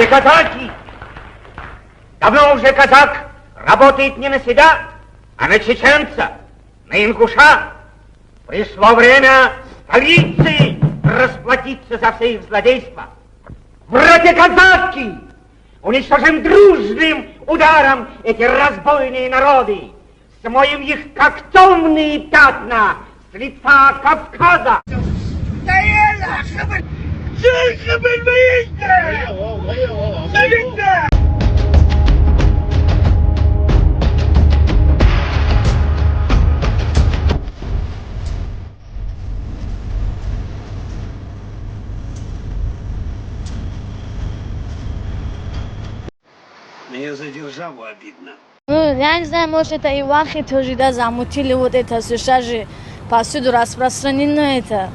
Братья казаки, давно уже казак работает не на себя, а на чеченца, на ингуша. Пришло время столицы расплатиться за все их злодейства. Братья казаки, уничтожим дружным ударом эти разбойные народы, смоем их, как темные пятна, с лица Кавказа. Мне за державу обидно. Ну, я не знаю, может, это и вахи тоже, да, замутили вот это, сейчас же повсюду распространено это.